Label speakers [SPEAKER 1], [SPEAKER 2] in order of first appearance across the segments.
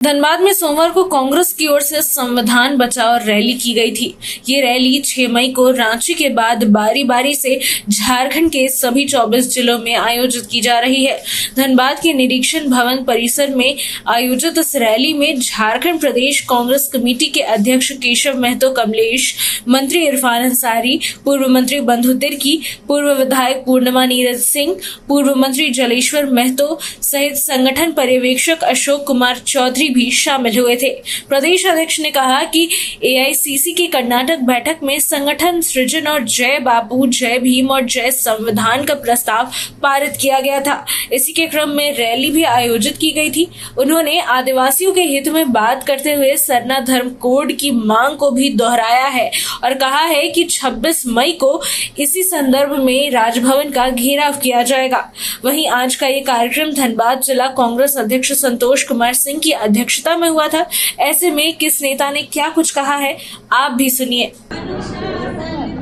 [SPEAKER 1] धनबाद में सोमवार को कांग्रेस की ओर से संविधान बचाओ रैली की गई थी। ये रैली 6 मई को रांची के बाद बारी बारी से झारखंड के सभी 24 जिलों में आयोजित की जा रही है। धनबाद के निरीक्षण भवन परिसर में आयोजित इस रैली में झारखंड प्रदेश कांग्रेस कमेटी के अध्यक्ष केशव महतो कमलेश, मंत्री इरफान अंसारी, पूर्व मंत्री बंधु तिर्की, पूर्व विधायक पूर्णिमा नीरज सिंह, पूर्व मंत्री जलेश्वर महतो सहित संगठन पर्यवेक्षक अशोक कुमार चौधरी भी शामिल हुए थे। प्रदेश अध्यक्ष ने कहा कि एआईसीसी की कर्नाटक बैठक में संगठन सृजन और जय बापू, जय भीम और जय संविधान का प्रस्ताव पारित किया गया था। इसी के क्रम में रैली भी आयोजित की गई थी। उन्होंने आदिवासियों के हित में बात करते हुए सरना धर्म कोड की मांग को भी दोहराया है और कहा है कि 26 मई को इसी संदर्भ में राजभवन का घेराव किया जाएगा। वहीं आज का ये कार्यक्रम धनबाद जिला कांग्रेस अध्यक्ष संतोष कुमार सिंह की अध्यक्षता में हुआ था। ऐसे में किस नेता ने क्या कुछ कहा है, आप भी सुनिए।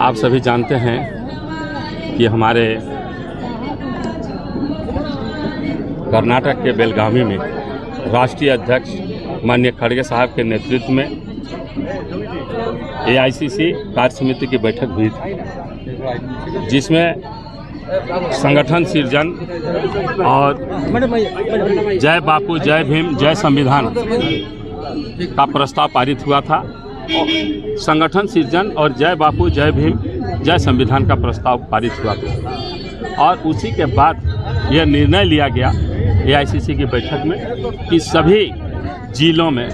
[SPEAKER 2] आप सभी जानते हैं कि हमारे कर्नाटक के बेलगावी में राष्ट्रीय अध्यक्ष माननीय खड़गे साहब के नेतृत्व में एआईसीसी कार्य समिति की बैठक हुई थी, जिसमें संगठन सृजन और जय बापू, जय भीम, जय संविधान का प्रस्ताव पारित हुआ था। संगठन सृजन और जय बापू, जय भीम, जय संविधान का प्रस्ताव पारित हुआ था और उसी के बाद यह निर्णय लिया गया एआईसीसी की बैठक में कि सभी जिलों में,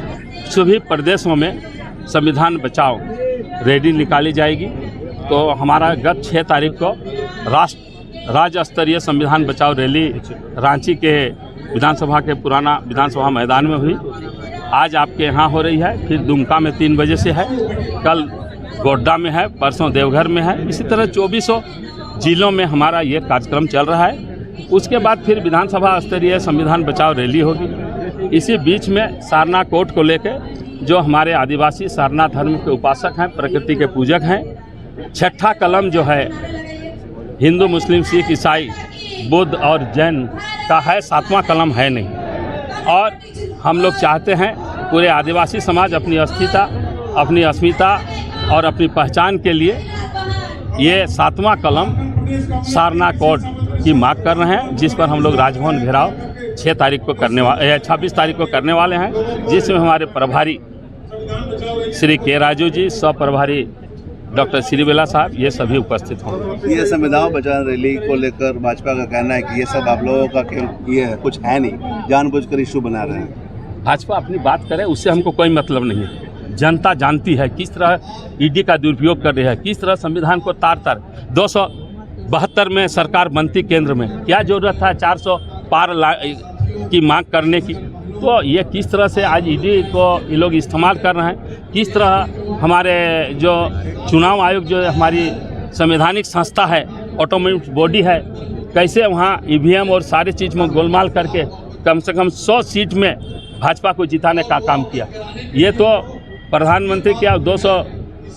[SPEAKER 2] सभी प्रदेशों में संविधान बचाओ रैली निकाली जाएगी। तो हमारा गत 6 तारीख को राज्य स्तरीय संविधान बचाओ रैली रांची के विधानसभा के पुराना विधानसभा मैदान में हुई। आज आपके यहाँ हो रही है, फिर दुमका में 3 बजे से है, कल गोड्डा में है, परसों देवघर में है। इसी तरह 24 जिलों में हमारा ये कार्यक्रम चल रहा है। उसके बाद फिर विधानसभा स्तरीय संविधान बचाओ रैली होगी। इसी बीच में सारना कोड को लेकर जो हमारे आदिवासी सारना धर्म के उपासक हैं, प्रकृति के पूजक हैं, छठा कलम जो है हिंदू, मुस्लिम, सिख, ईसाई, बुद्ध और जैन का है, 7वां कलम है नहीं। और हम लोग चाहते हैं पूरे आदिवासी समाज अपनी अपनी अस्मिता और अपनी पहचान के लिए ये 7वां कलम सारना कोड की मांग कर रहे हैं, जिस पर हम लोग राजभवन घेराव 26 तारीख को करने वाले हैं, जिसमें हमारे प्रभारी श्री के राजू जी, सह प्रभारी डॉक्टर श्रीवेला साहब, ये सभी उपस्थित होंगे।
[SPEAKER 3] ये संविधान बचाओ रैली को लेकर भाजपा का कहना है कि ये सब आप लोगों का ये है, कुछ है नहीं, जानबूझकर इशू बना रहे हैं।
[SPEAKER 2] भाजपा अपनी बात करे, उससे हमको कोई मतलब नहीं है। जनता जानती है किस तरह ईडी का दुरुपयोग कर रही है, किस तरह संविधान को तार 272 में सरकार बनती केंद्र में, क्या जरूरत है 400 पार की मांग करने की। तो ये किस तरह से आज ईडी को ये लोग इस्तेमाल कर रहे हैं, किस तरह हमारे जो चुनाव आयोग जो हमारी संवैधानिक संस्था है, ऑटोनोमस बॉडी है, कैसे वहाँ ईवीएम और सारी चीज़ में गोलमाल करके कम से कम 100 सीट में भाजपा को जिताने का काम किया। ये तो प्रधानमंत्री क्या 200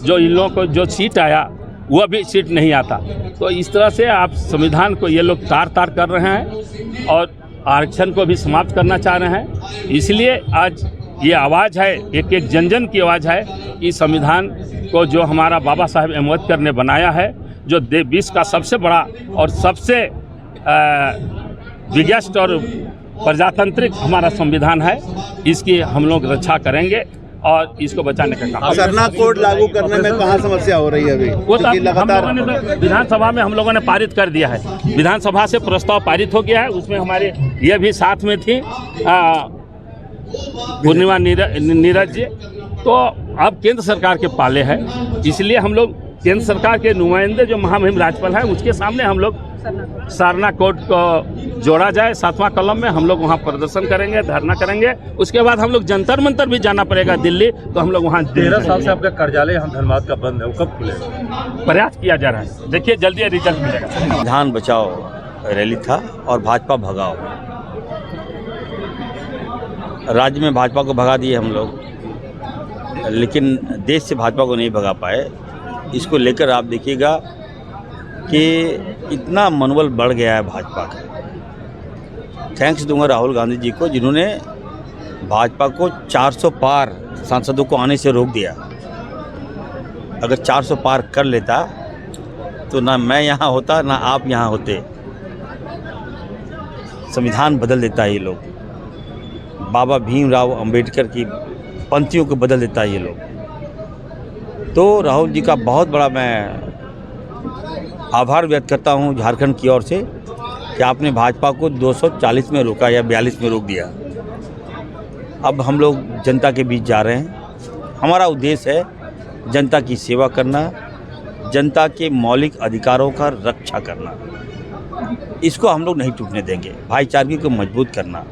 [SPEAKER 2] जो इन लोगों को जो सीट आया वह भी सीट नहीं आता। तो इस तरह से आप संविधान को ये लोग तार कर रहे हैं और आरक्षण को भी समाप्त करना चाह रहे हैं। इसलिए आज ये आवाज़ है, एक जन की आवाज़ है कि संविधान को जो हमारा बाबा साहेब अम्बेडकर ने बनाया है, जो विश्व का सबसे बड़ा और सबसे बिगेस्ट और प्रजातांत्रिक हमारा संविधान है, इसकी हम लोग रक्षा करेंगे और इसको बचाने का काम।
[SPEAKER 3] सरना कोड लागू करने में कहाँ समस्या हो रही है अभी?
[SPEAKER 2] वो तो हम लोगों ने तो विधानसभा में हम लोगों ने पारित कर दिया है। विधानसभा से प्रस्ताव पारित हो गया है, उसमें हमारे ये भी साथ में थी पूर्णिमा नीरज जी। तो अब केंद्र सरकार के पाले है, इसलिए हम लोग केंद्र सरकार के नुमाइंदे जो महामहिम राज्यपाल हैं उसके सामने हम लोग सारना कोड को जोड़ा जाए 7वां कलम में। हम लोग वहाँ प्रदर्शन करेंगे, धरना करेंगे। उसके बाद हम लोग जंतर मंतर भी जाना पड़ेगा दिल्ली, तो हम लोग वहाँ
[SPEAKER 4] 13 साल से आपका कार्यालय यहाँ धनबाद का बंद है, वो कब खुलेगा?
[SPEAKER 2] प्रयास किया जा रहा है, देखिए जल्दी रिजल्ट मिलेगा।
[SPEAKER 5] संविधान बचाओ रैली था और भाजपा भगाओ। राज्य में भाजपा को भगा दिए हम लोग, लेकिन देश से भाजपा को नहीं भगा पाए। इसको लेकर आप देखिएगा कि इतना मनोबल बढ़ गया है भाजपा का। थैंक्स दूंगा राहुल गांधी जी को, जिन्होंने भाजपा को 400 पार सांसदों को आने से रोक दिया। अगर 400 पार कर लेता तो ना मैं यहाँ होता ना आप यहाँ होते। संविधान बदल देता है ये लोग, बाबा भीमराव अंबेडकर की पंक्तियों को बदल देता है ये लोग। तो राहुल जी का बहुत बड़ा मैं आभार व्यक्त करता हूँ झारखंड की ओर से कि आपने भाजपा को 240 में रोका या 42 में रोक दिया। अब हम लोग जनता के बीच जा रहे हैं। हमारा उद्देश्य है जनता की सेवा करना, जनता के मौलिक अधिकारों का रक्षा करना। इसको हम लोग नहीं टूटने देंगे, भाईचारगी को मजबूत करना।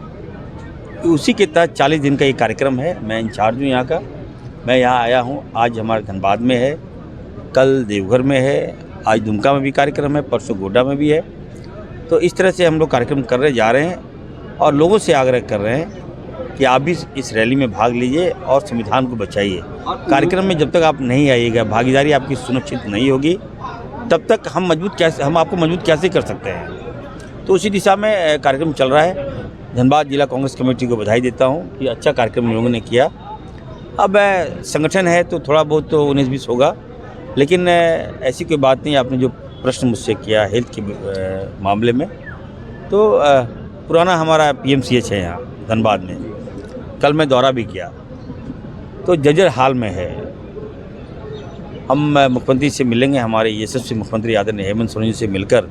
[SPEAKER 5] उसी के तहत 40 दिन का ये कार्यक्रम है। मैं इंचार्ज हूँ यहाँ का। मैं यहाँ आया हूँ, आज हमारे धनबाद में है, कल देवघर में है, आज दुमका में भी कार्यक्रम है, परसों गोड्डा में भी है। तो इस तरह से हम लोग कार्यक्रम कर जा रहे हैं और लोगों से आग्रह कर रहे हैं कि आप भी इस रैली में भाग लीजिए और संविधान को बचाइए। कार्यक्रम में जब तक आप नहीं आइएगा, भागीदारी आपकी सुनिश्चित नहीं होगी, तब तक हम आपको मजबूत कैसे कर सकते हैं। तो उसी दिशा में कार्यक्रम चल रहा है। धनबाद जिला कांग्रेस कमेटी को बधाई देता हूं कि अच्छा कार्यक्रम लोगों ने किया। अब संगठन है तो थोड़ा बहुत तो 19-20 होगा, लेकिन ऐसी कोई बात नहीं। आपने जो प्रश्न मुझसे किया हेल्थ के मामले में, तो पुराना हमारा PMCH है यहाँ धनबाद में, कल मैं दौरा भी किया, तो जर्जर हाल में है। हम मुख्यमंत्री से मिलेंगे, हमारे यशस्वी मुख्यमंत्री आदरणीय हेमंत सोरेन से मिलकर।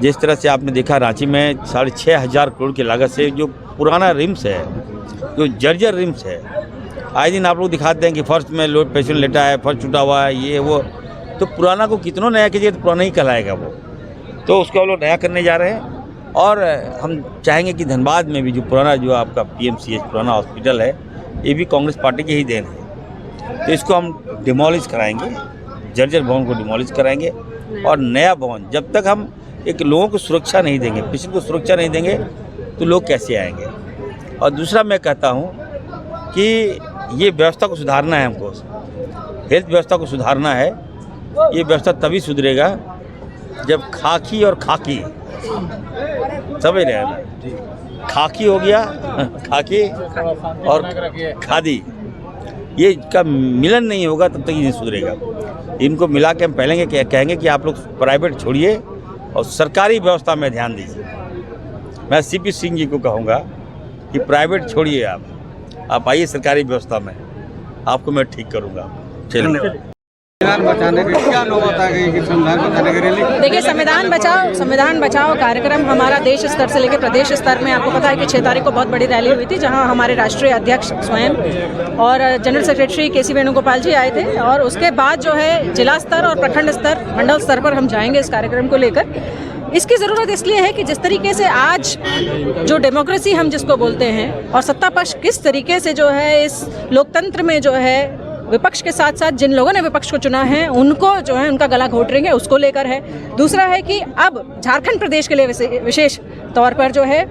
[SPEAKER 5] जिस तरह से आपने देखा रांची में 6,500 करोड़ की लागत से जो पुराना रिम्स है, जो जर्जर रिम्स है, आए दिन आप लोग दिखाते हैं कि फर्श में लोड पेशेंट लेटा है, फर्श छूटा हुआ है, ये वो। तो पुराना को कितना नया कीजिए तो पुराना ही कहलाएगा वो। तो उसको हम लोग नया करने जा रहे हैं और हम चाहेंगे कि धनबाद में भी जो पुराना जो आपका PMCH पुराना हॉस्पिटल है, ये भी कांग्रेस पार्टी की ही देन है। तो इसको हम डिमोलिश कराएंगे, जर्जर भवन को डिमोलिश कराएंगे और नया भवन। जब तक हम एक लोगों को सुरक्षा नहीं देंगे, पेशेंट को सुरक्षा नहीं देंगे, तो लोग कैसे आएंगे। और दूसरा मैं कहता हूँ कि ये व्यवस्था को सुधारना है, हमको हेल्थ व्यवस्था को सुधारना है। ये व्यवस्था तभी सुधरेगा जब खाकी और खाकी, समझ रहे हैं, खाकी हो गया, खाकी और खादी, ये का मिलन नहीं होगा तब तक ये नहीं सुधरेगा। इनको मिला के हम पहले कहेंगे कि आप लोग प्राइवेट छोड़िए और सरकारी व्यवस्था में ध्यान दीजिए। मैं CP सिंह जी को कहूँगा कि प्राइवेट छोड़िए, आप आइए सरकारी व्यवस्था में, आपको मैं ठीक करूँगा। चलिए
[SPEAKER 6] देखिए, संविधान बचाओ कार्यक्रम हमारा देश स्तर से लेकर प्रदेश स्तर में, आपको पता है कि 6 तारीख को बहुत बड़ी रैली हुई थी, जहां हमारे राष्ट्रीय अध्यक्ष स्वयं और जनरल सेक्रेटरी KC वेणुगोपाल जी आए थे। और उसके बाद जो है जिला स्तर और प्रखंड स्तर, मंडल स्तर पर हम जाएंगे इस कार्यक्रम को लेकर। इसकी ज़रूरत इसलिए है कि जिस तरीके से आज जो डेमोक्रेसी हम जिसको बोलते हैं और सत्ता पक्ष किस तरीके से जो है इस लोकतंत्र में जो है विपक्ष के साथ साथ जिन लोगों ने विपक्ष को चुना है उनको जो है उनका गला घोट रहे हैं, उसको लेकर है। दूसरा है कि अब झारखंड प्रदेश के लिए विशेष तौर पर जो है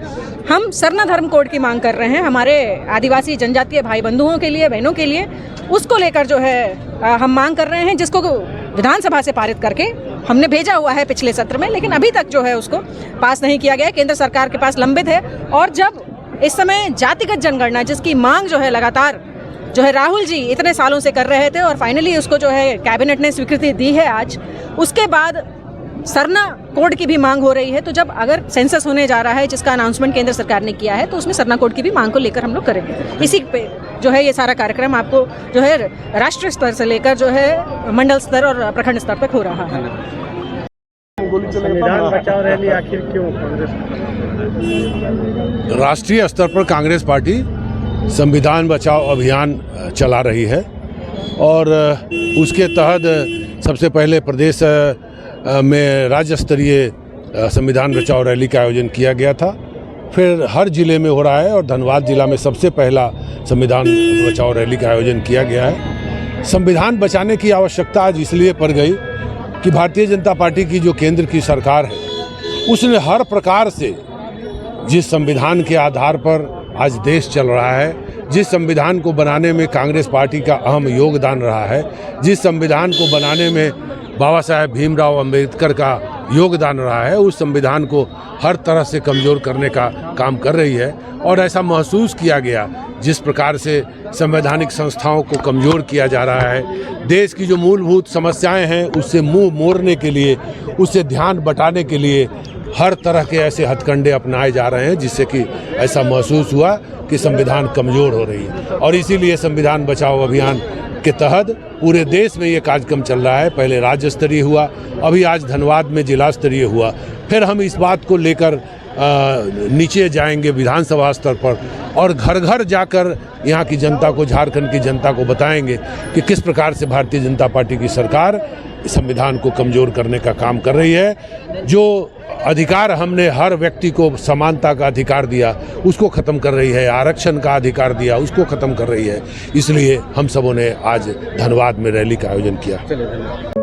[SPEAKER 6] हम सरना धर्म कोड की मांग कर रहे हैं, हमारे आदिवासी जनजातीय भाई बंधुओं के लिए, बहनों के लिए। उसको लेकर जो है हम मांग कर रहे हैं, जिसको विधानसभा से पारित करके हमने भेजा हुआ है पिछले सत्र में, लेकिन अभी तक जो है उसको पास नहीं किया गया, केंद्र सरकार के पास लंबित है। और जब इस समय जातिगत जनगणना जिसकी मांग जो है लगातार जो है राहुल जी इतने सालों से कर रहे थे और फाइनली उसको जो है कैबिनेट ने स्वीकृति दी है आज, उसके बाद सरना कोड की भी मांग हो रही है। तो जब अगर सेंसस होने जा रहा है जिसका अनाउंसमेंट केंद्र सरकार ने किया है, तो उसमें सरना कोड की भी मांग को लेकर हम लोग करेंगे। इसी पे जो है ये सारा कार्यक्रम आपको जो है राष्ट्रीय स्तर से लेकर जो है मंडल स्तर और प्रखंड स्तर तक हो रहा है।
[SPEAKER 4] संविधान बचाओ रैली आखिर क्यों कांग्रेस?
[SPEAKER 7] राष्ट्रीय स्तर पर कांग्रेस पार्टी संविधान बचाओ अभियान चला रही है और उसके तहत सबसे पहले प्रदेश में राज्य स्तरीय संविधान बचाओ रैली का आयोजन किया गया था। फिर हर जिले में हो रहा है और धनबाद जिला में सबसे पहला संविधान बचाओ रैली का आयोजन किया गया है। संविधान बचाने की आवश्यकता आज इसलिए पड़ गई कि भारतीय जनता पार्टी की जो केंद्र की सरकार है, उसने हर प्रकार से जिस संविधान के आधार पर आज देश चल रहा है, जिस संविधान को बनाने में कांग्रेस पार्टी का अहम योगदान रहा है, जिस संविधान को बनाने में बाबा साहेब भीमराव अंबेडकर का योगदान रहा है उस संविधान को हर तरह से कमज़ोर करने का काम कर रही है। और ऐसा महसूस किया गया जिस प्रकार से संवैधानिक संस्थाओं को कमज़ोर किया जा रहा है, देश की जो मूलभूत समस्याएं हैं उससे मुंह मोड़ने के लिए, उससे ध्यान बटाने के लिए हर तरह के ऐसे हथकंडे अपनाए जा रहे हैं, जिससे कि ऐसा महसूस हुआ कि संविधान कमज़ोर हो रही है। और इसीलिए संविधान बचाओ अभियान के तहत पूरे देश में ये कार्यक्रम चल रहा है। पहले राज्य स्तरीय हुआ, अभी आज धनबाद में जिला स्तरीय हुआ, फिर हम इस बात को लेकर नीचे जाएंगे विधानसभा स्तर पर और घर घर जाकर यहाँ की जनता को, झारखंड की जनता को बताएंगे कि किस प्रकार से भारतीय जनता पार्टी की सरकार संविधान को कमज़ोर करने का काम कर रही है। जो अधिकार हमने हर व्यक्ति को समानता का अधिकार दिया उसको ख़त्म कर रही है, आरक्षण का अधिकार दिया उसको ख़त्म कर रही है। इसलिए हम सबों ने आज धनबाद में रैली का आयोजन किया।